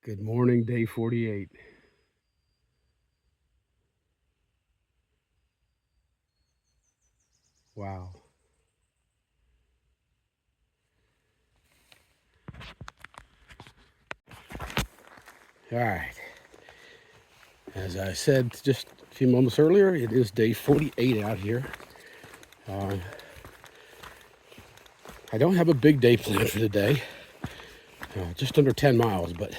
Good morning, day 48. Wow. All right. As I said just a few moments earlier, it is day 48 out here. I don't have a big day planned for today, just under 10 miles, but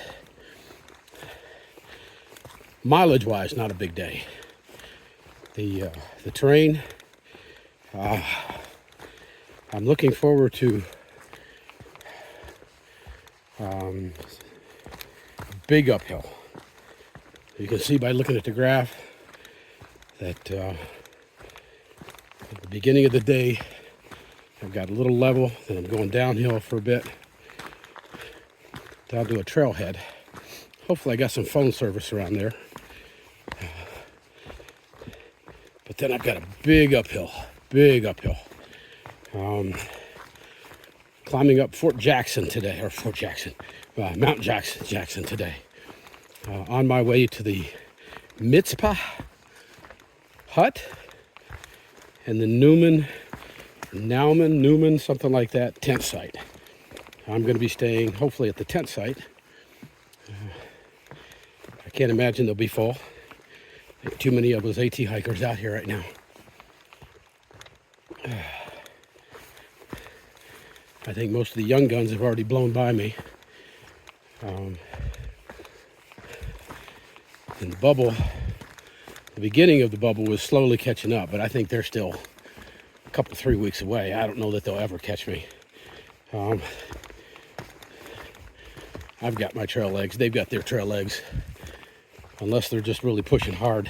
mileage-wise, not a big day. The terrain, I'm looking forward to big uphill. You can see by looking at the graph that at the beginning of the day, I've got a little level, then I'm going downhill for a bit, down to a trailhead. Hopefully I got some phone service around there. But then I've got a big uphill. Climbing up Mount Jackson today. On my way to the Mitzpah hut and the Newman, something like that, tent site. I'm going to be staying hopefully at the tent site. I can't imagine they'll be full. Too many of those AT hikers out here right now. I think most of the young guns have already blown by me. And the bubble, the beginning of the bubble was slowly catching up, but I think they're still a couple, 3 weeks away. I don't know that they'll ever catch me. I've got my trail legs. They've got their trail legs. Unless they're just really pushing hard,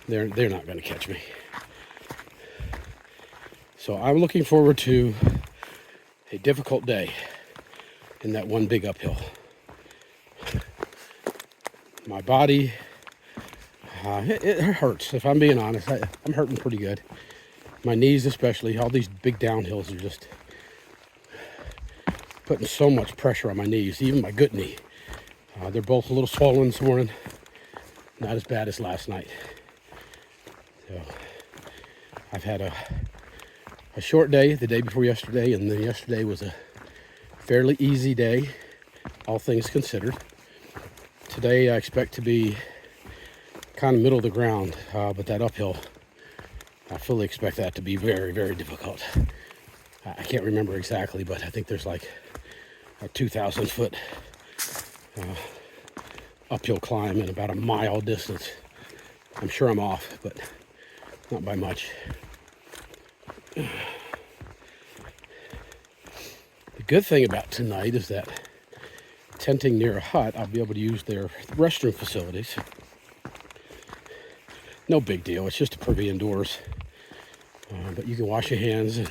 they're not going to catch me. So I'm looking forward to a difficult day in that one big uphill. My body, it hurts. If I'm being honest, I'm hurting pretty good. My knees especially, all these big downhills are just putting so much pressure on my knees, even my good knee. They're both a little swollen this morning. Not as bad as last night. So I've had a short day, the day before yesterday, and then yesterday was a fairly easy day, all things considered. Today I expect to be kind of middle of the ground, but that uphill, I fully expect that to be very, very difficult. I can't remember exactly, but I think there's like a 2,000 foot uphill climb in about a mile distance. I'm sure I'm off, but not by much. The good thing about tonight is that tenting near a hut, I'll be able to use their restroom facilities. No big deal, it's just a privy indoors. But you can wash your hands, and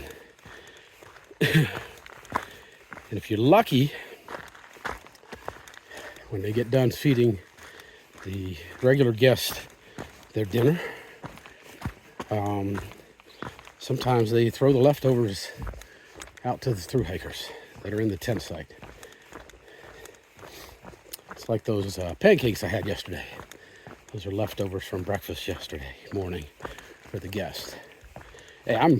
if you're lucky, when they get done feeding the regular guests their dinner, sometimes they throw the leftovers out to the thru hikers that are in the tent site. It's like those pancakes I had yesterday. Those are leftovers from breakfast yesterday morning for the guests. Hey, I'm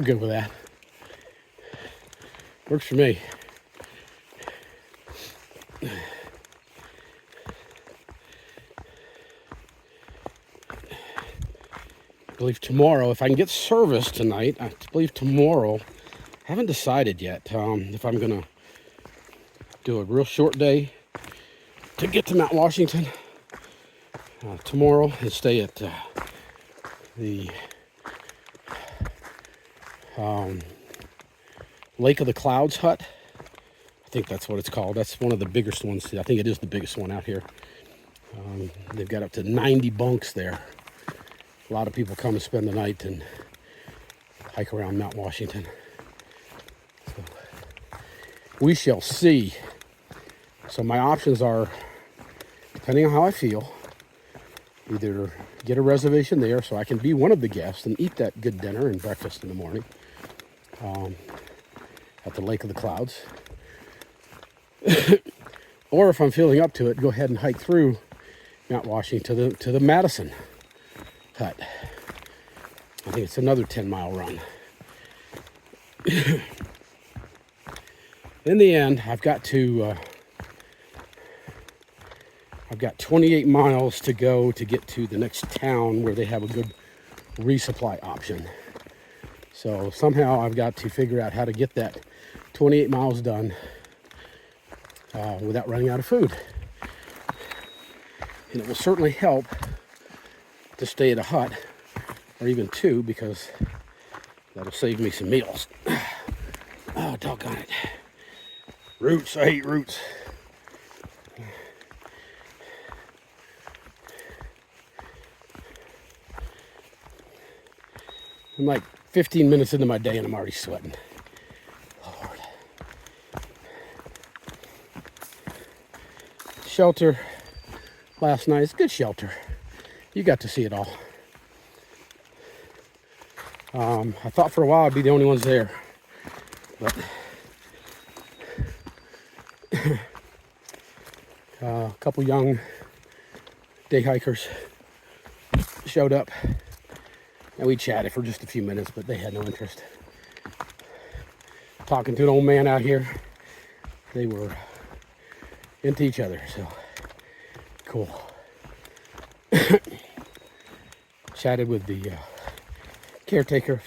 good with that. Works for me. I believe tomorrow, if I can get service tonight, I believe tomorrow, I haven't decided yet if I'm going to do a real short day to get to Mount Washington tomorrow and stay at the Lake of the Clouds hut. I think that's what it's called. That's one of the biggest ones. I think it is the biggest one out here. They've got up to 90 bunks there. A lot of people come and spend the night and hike around Mount Washington. So we shall see. So my options are, depending on how I feel, either get a reservation there so I can be one of the guests and eat that good dinner and breakfast in the morning at the Lake of the Clouds, Or if I'm feeling up to it, go ahead and hike through Mount Washington to the Madison hut. I think it's another 10-mile run. In the end, I've got 28 miles to go to get to the next town where they have a good resupply option. So somehow I've got to figure out how to get that 28 miles done without running out of food. And it will certainly help to stay at a hut, or even two, because that'll save me some meals. Oh, doggone it. Roots, I hate roots. I'm like 15 minutes into my day and I'm already sweating. Lord. Shelter last night. It's good shelter. You got to see it all. I thought for a while I'd be the only ones there, but a couple young day hikers showed up, and we chatted for just a few minutes, but they had no interest. Talking to an old man out here, they were into each other, so cool. Chatted with the caretaker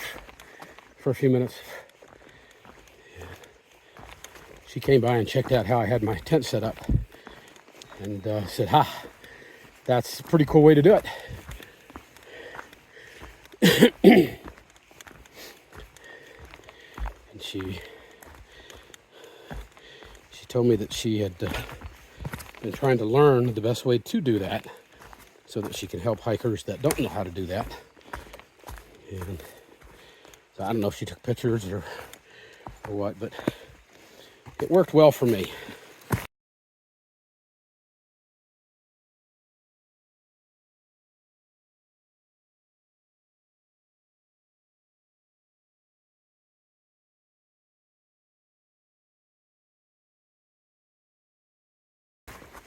for a few minutes. She came by and checked out how I had my tent set up, and said, "Ha, that's a pretty cool way to do it." And she told me that she had been trying to learn the best way to do that, so that she can help hikers that don't know how to do that. And so I don't know if she took pictures or what, but it worked well for me.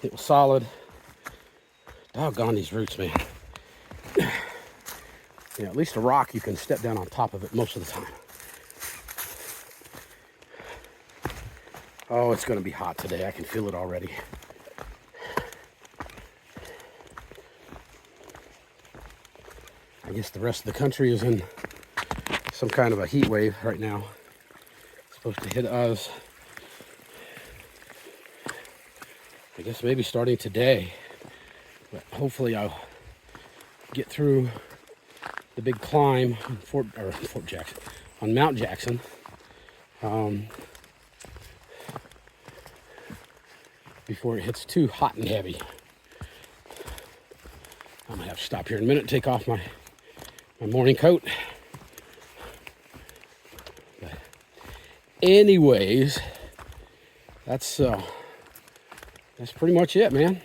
It was solid. Doggone these roots, man. At least a rock, you can step down on top of it most of the time. Oh, it's going to be hot today. I can feel it already. I guess the rest of the country is in some kind of a heat wave right now. It's supposed to hit us, I guess maybe starting today. But hopefully I'll get through the big climb on Fort Jackson, on Mount Jackson. Before it hits too hot and heavy. I'm gonna have to stop here in a minute and take off my morning coat. But anyways, that's pretty much it, man.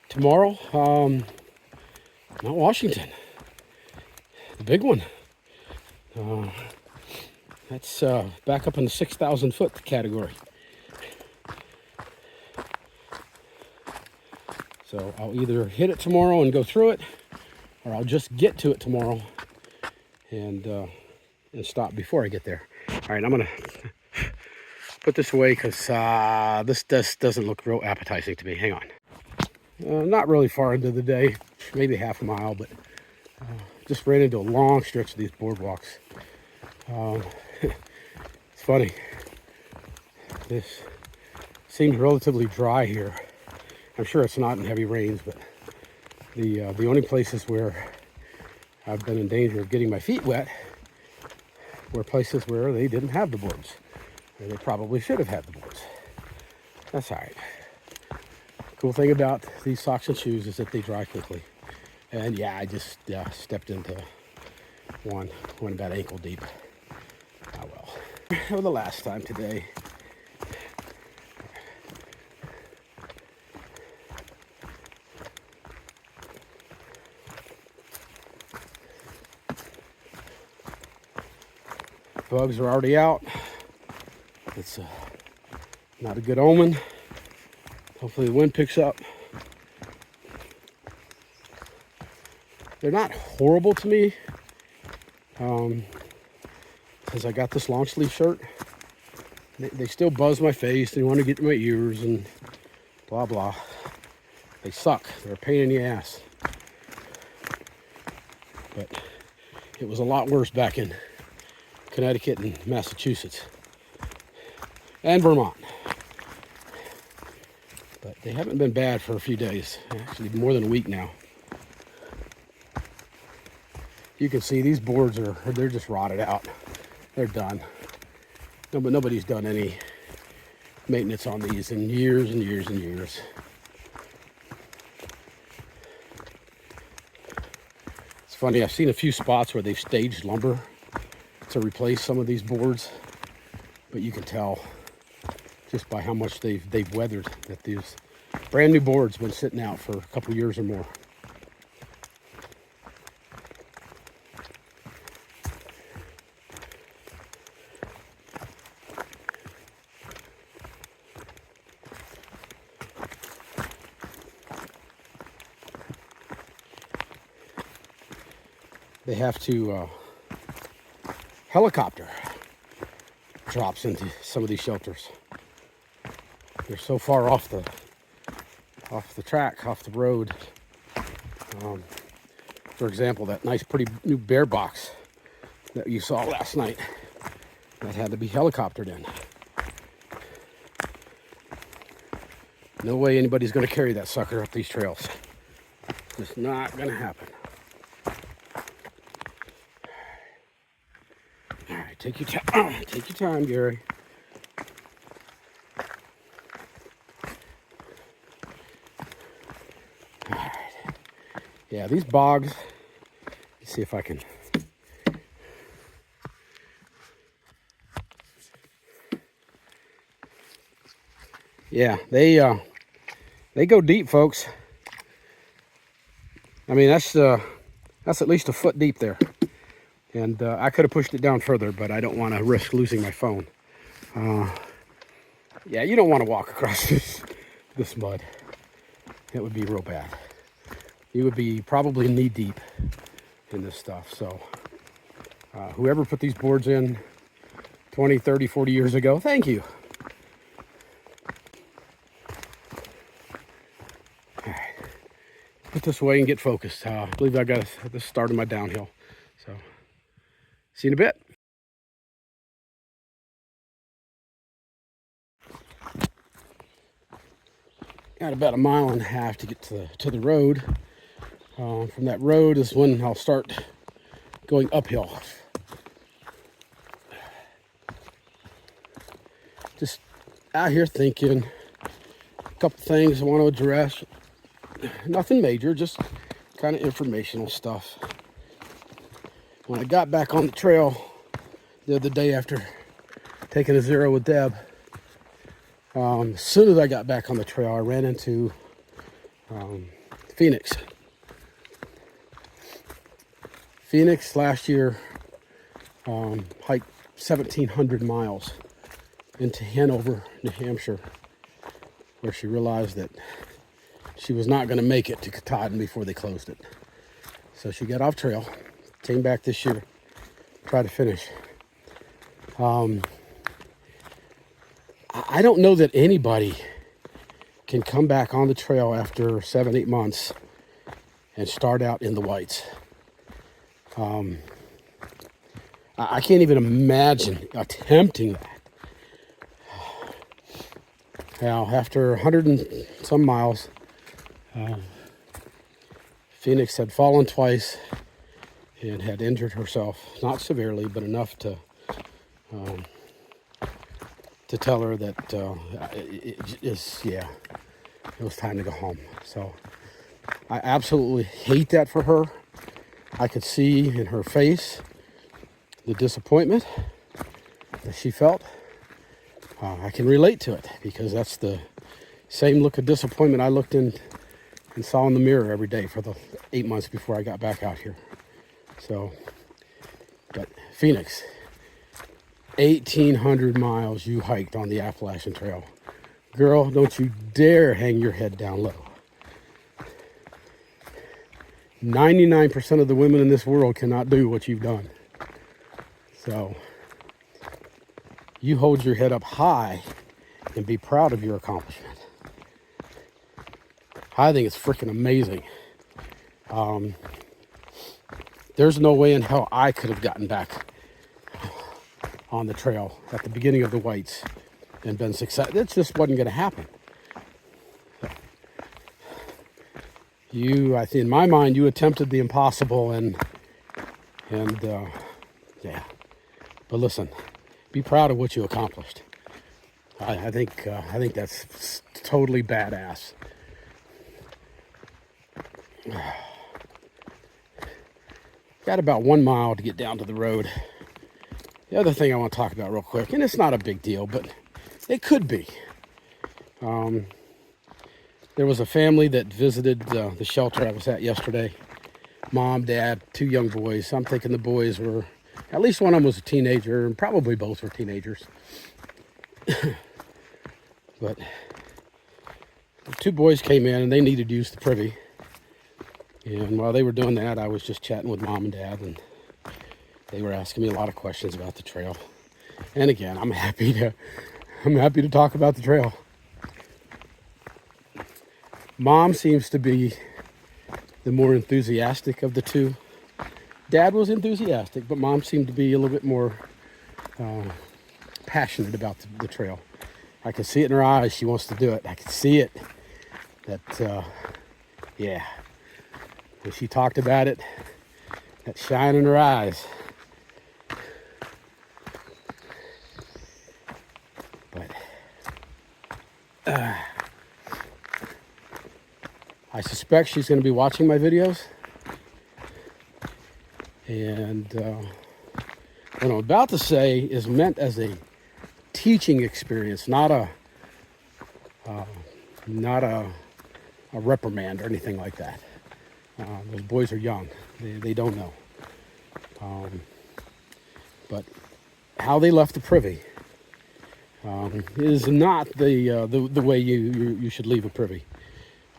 Tomorrow, Mount Washington, the big one. That's back up in the 6,000 foot category. So I'll either hit it tomorrow and go through it, or I'll just get to it tomorrow and stop before I get there. All right, I'm gonna put this away because this doesn't look real appetizing to me. Hang on. Not really far into the day, maybe half a mile, but just ran into a long stretch of these boardwalks. It's funny. This seems relatively dry here. I'm sure it's not in heavy rains, but the only places where I've been in danger of getting my feet wet were places where they didn't have the boards, and they probably should have had the boards. That's all right. Cool thing about these socks and shoes is that they dry quickly. And yeah, I just stepped into one, went about ankle deep. Oh well. For the last time today. Bugs are already out. It's not a good omen. Hopefully the wind picks up. They're not horrible to me, because I got this long sleeve shirt. They still buzz my face. They want to get to my ears and blah, blah. They suck. They're a pain in the ass. But it was a lot worse back in Connecticut and Massachusetts and Vermont. But they haven't been bad for a few days. Actually, more than a week now. You can see these boards they're just rotted out. They're done. No, but nobody's done any maintenance on these in years and years and years. It's funny, I've seen a few spots where they've staged lumber to replace some of these boards, but you can tell just by how much they've weathered that these brand new boards been sitting out for a couple years or more. They have to helicopter drops into some of these shelters. They're so far off the track, off the road. For example, that nice, pretty new bear box that you saw last night, that had to be helicoptered in. No way anybody's going to carry that sucker up these trails. It's not going to happen. All right, take your time. Take your time, Gary. All right. Yeah, these bogs. Let's see if I can. Yeah, they go deep, folks. I mean, that's at least a foot deep there. And I could have pushed it down further, but I don't want to risk losing my phone. Yeah, you don't want to walk across this mud. It would be real bad. You would be probably knee deep in this stuff. So whoever put these boards in 20, 30, 40 years ago, thank you. All right. Put this away and get focused. I believe I got this start of my downhill. So see you in a bit. Got about 1.5 miles to get to the road. From that road is when I'll start going uphill. Just out here thinking a couple things I want to address. Nothing major, just kind of informational stuff. When I got back on the trail the other day after taking a zero with Deb, as soon as I got back on the trail, I ran into Phoenix. Phoenix last year hiked 1,700 miles into Hanover, New Hampshire, where she realized that she was not going to make it to Katahdin before they closed it. So she got off trail, came back this year, tried to finish. I don't know that anybody can come back on the trail after 7-8 months and start out in the whites. I can't even imagine attempting that. Now, after 100 and some miles, Phoenix had fallen twice and had injured herself, not severely, but enough to tell her that it was time to go home. So I absolutely hate that for her. I could see in her face the disappointment that she felt. I can relate to it because that's the same look of disappointment I looked in and saw in the mirror every day for the 8 months before I got back out here. So, but Phoenix, 1,800 miles you hiked on the Appalachian Trail. Girl, don't you dare hang your head down low. 99% of the women in this world cannot do what you've done. So you hold your head up high and be proud of your accomplishment. I think it's freaking amazing. There's no way in hell I could have gotten back on the trail at the beginning of the Whites and been successful. It just wasn't going to happen. I think in my mind, you attempted the impossible, and yeah. But listen, be proud of what you accomplished. I think that's totally badass. Got about 1 mile to get down to the road. The other thing I want to talk about real quick, and it's not a big deal, but it could be. There was a family that visited the shelter I was at yesterday. Mom, dad, 2 young boys. I'm thinking the boys were, at least one of them was a teenager, and probably both were teenagers. But the 2 boys came in and they needed to use the privy. And while they were doing that, I was just chatting with mom and dad, and they were asking me a lot of questions about the trail. And again, I'm happy to talk about the trail. Mom seems to be the more enthusiastic of the 2. Dad was enthusiastic, but Mom seemed to be a little bit more passionate about the trail. I could see it in her eyes. She wants to do it. I could see it. Yeah. When she talked about it, that shine in her eyes. But I suspect she's going to be watching my videos. And what I'm about to say is meant as a teaching experience, not a reprimand or anything like that. Those boys are young; they don't know. But how they left the privy is not the way you should leave a privy.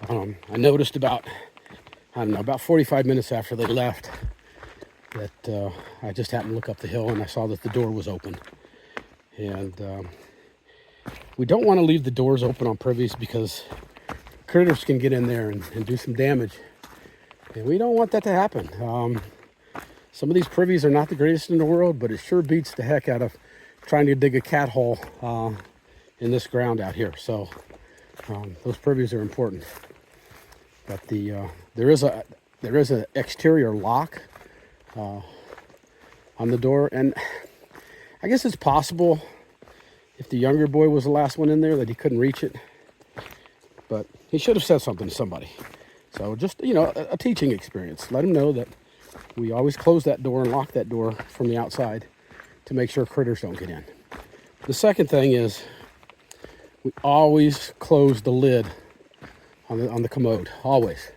I noticed about 45 minutes after they left that I just happened to look up the hill and I saw that the door was open. And we don't want to leave the doors open on privies because critters can get in there and do some damage. And we don't want that to happen. Some of these privies are not the greatest in the world, but it sure beats the heck out of trying to dig a cat hole in this ground out here. So those privies are important. But there is an exterior lock on the door, and I guess it's possible if the younger boy was the last one in there that he couldn't reach it. But he should have said something to somebody. So just, a teaching experience. Let him know that we always close that door and lock that door from the outside to make sure critters don't get in. The second thing is we always close the lid on the commode, always.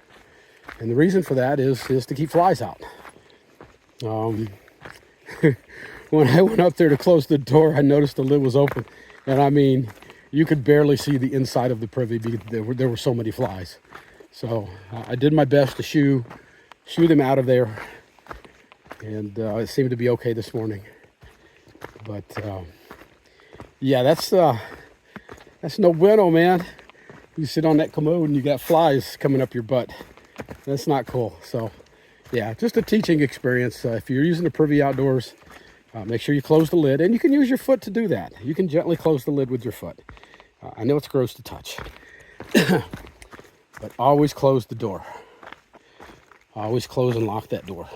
And the reason for that is to keep flies out. When I went up there to close the door, I noticed the lid was open. And I mean, you could barely see the inside of the privy because there were so many flies. So I did my best to shoo them out of there. And it seemed to be okay this morning. But yeah, that's no bueno, man. You sit on that commode and you got flies coming up your butt. That's not cool. So yeah, just a teaching experience. If you're using the privy outdoors, make sure you close the lid, and you can use your foot to do that. You can gently close the lid with your foot. I know it's gross to touch, but always close the door. Always close and lock that door.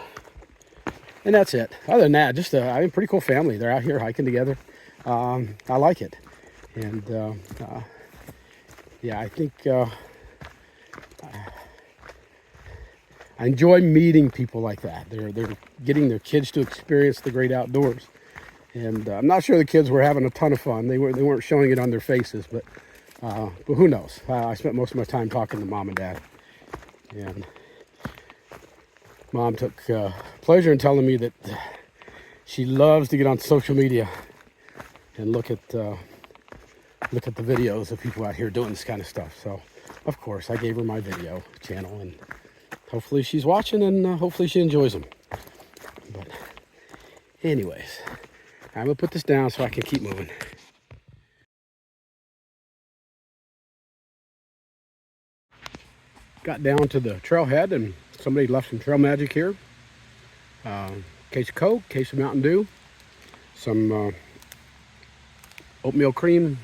And that's it. Other than that, just a pretty cool family. They're out here hiking together. I like it. And yeah, I think I enjoy meeting people like that. They're getting their kids to experience the great outdoors. And I'm not sure the kids were having a ton of fun. They weren't showing it on their faces, but who knows? I spent most of my time talking to mom and dad. And mom took pleasure in telling me that she loves to get on social media and look at the videos of people out here doing this kind of stuff. So, of course, I gave her my video channel, and hopefully she's watching, and hopefully she enjoys them. But anyways, I'm gonna put this down so I can keep moving. Got down to the trailhead, and somebody left some trail magic here. Case of Coke, case of Mountain Dew, some oatmeal cream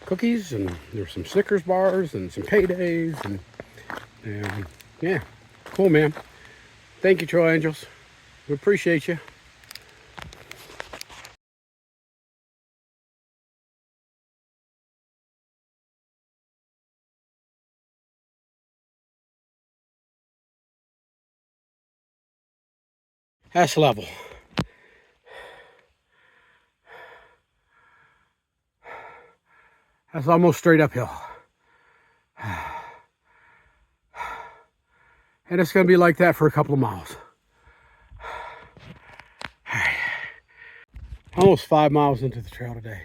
cookies, and there's some Snickers bars and some paydays, and yeah, cool, man. Thank you, Trail Angels. We appreciate you. That's level. That's almost straight uphill. And it's going to be like that for a couple of miles. Almost 5 miles into the trail today.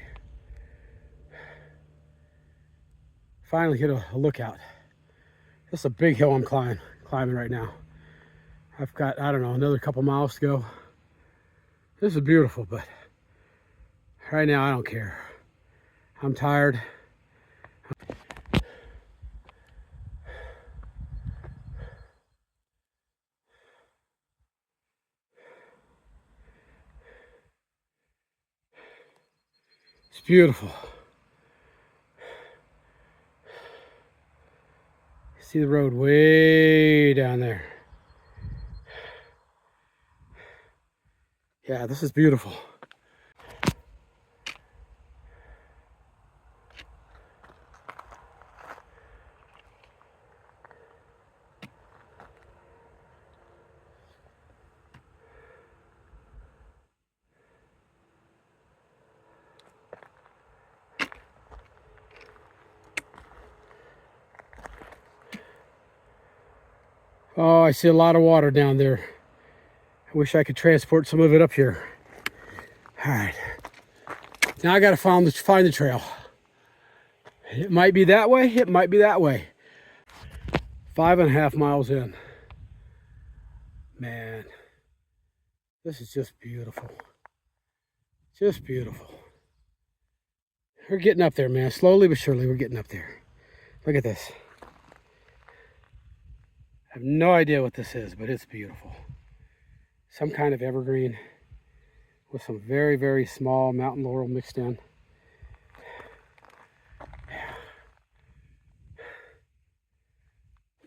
Finally hit a lookout. This is a big hill I'm climbing right now. I've got, I don't know, another couple miles to go. This is beautiful, but right now I don't care. I'm tired. It's beautiful. See the road way down there. Yeah, this is beautiful. Oh, I see a lot of water down there. I wish I could transport some of it up here. All right. Now I got to find the trail. It might be that way. It might be that way. 5.5 miles in. Man, this is just beautiful. Just beautiful. We're getting up there, man. Slowly but surely, we're getting up there. Look at this. I have no idea what this is, but it's beautiful. Some kind of evergreen with some very, very small mountain laurel mixed in.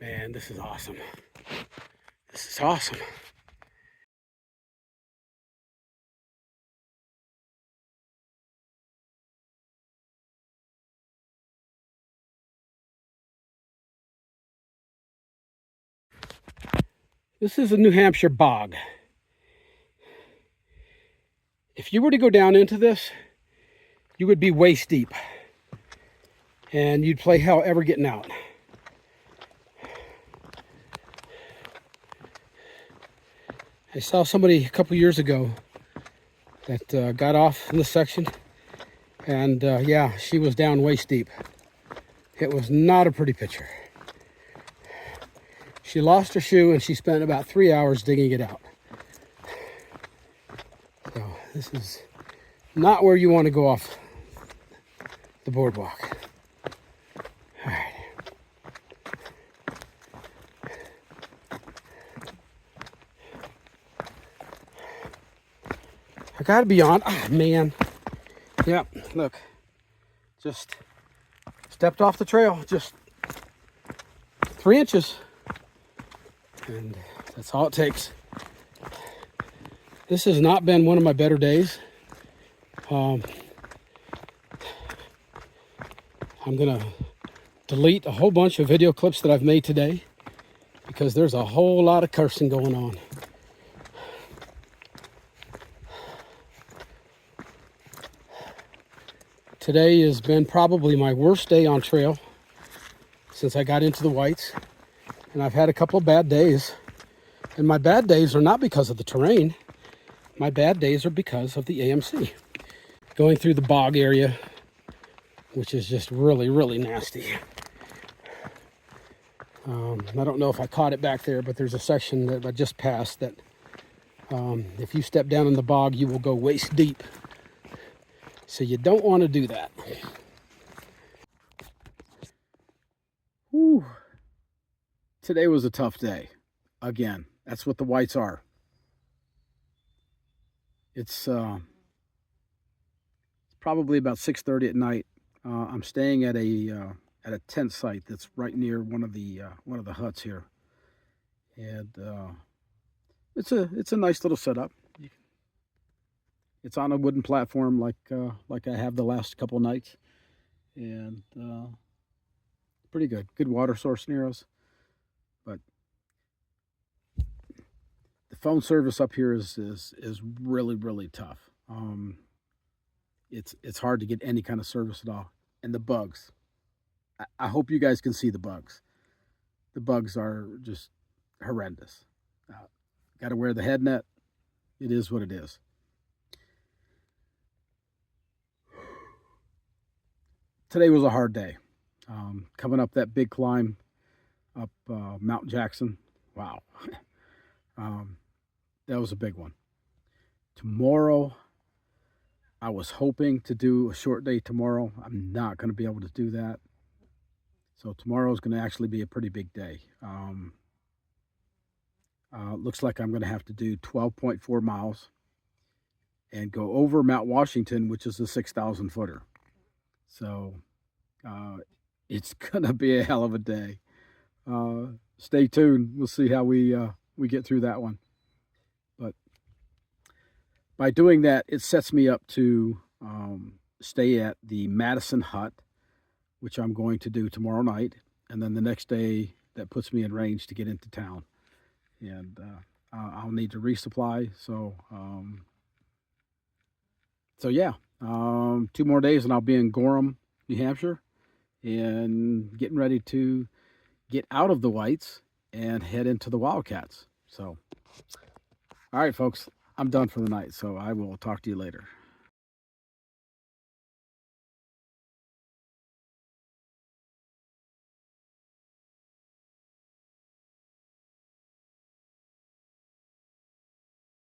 Man, this is awesome. This is awesome. This is a New Hampshire bog. If you were to go down into this, you would be waist deep. And you'd play hell ever getting out. I saw somebody a couple years ago that got off in this section. And yeah, she was down waist deep. It was not a pretty picture. She lost her shoe and she spent about 3 hours digging it out. So this is not where you want to go off the boardwalk. All right. I gotta be on. Oh man. Yep, look. Just stepped off the trail. Just 3 inches. And that's all it takes. This has not been one of my better days. I'm gonna delete a whole bunch of video clips that I've made today because there's a whole lot of cursing going on. Today has been probably my worst day on trail since I got into the whites. And I've had a couple of bad days. And my bad days are not because of the terrain. My bad days are because of the AMC. going through the bog area, which is just really, really nasty. I don't know if I caught it back there, but there's a section that I just passed that if you step down in the bog, you will go waist deep. So you don't want to do that. Whew. Today was a tough day. Again, that's what the whites are. It's probably about 6:30 at night. I'm staying at a tent site that's right near one of the huts here, and it's a nice little setup. It's on a wooden platform like I have the last couple nights, and pretty good. Good water source near us, but the phone service up here is really, really tough. It's hard to get any kind of service at all, and the bugs. I hope you guys can see the bugs. The bugs are just horrendous. Got to wear the head net. It is what it is. Today was a hard day. Coming up that big climb up Mount Jackson. Wow. That was a big one. Tomorrow, I was hoping to do a short day tomorrow. I'm not going to be able to do that. So tomorrow is going to actually be a pretty big day. Looks like I'm going to have to do 12.4 miles and go over Mount Washington, which is a 6,000 footer. So it's going to be a hell of a day. Stay tuned. We'll see how we get through that one. But by doing that, it sets me up to stay at the Madison Hut, which I'm going to do tomorrow night. And then the next day, that puts me in range to get into town. And I'll need to resupply. So yeah, 2 more days and I'll be in Gorham, New Hampshire, and getting ready to get out of the whites and head into the Wildcats. So, all right, folks, I'm done for the night. So I will talk to you later.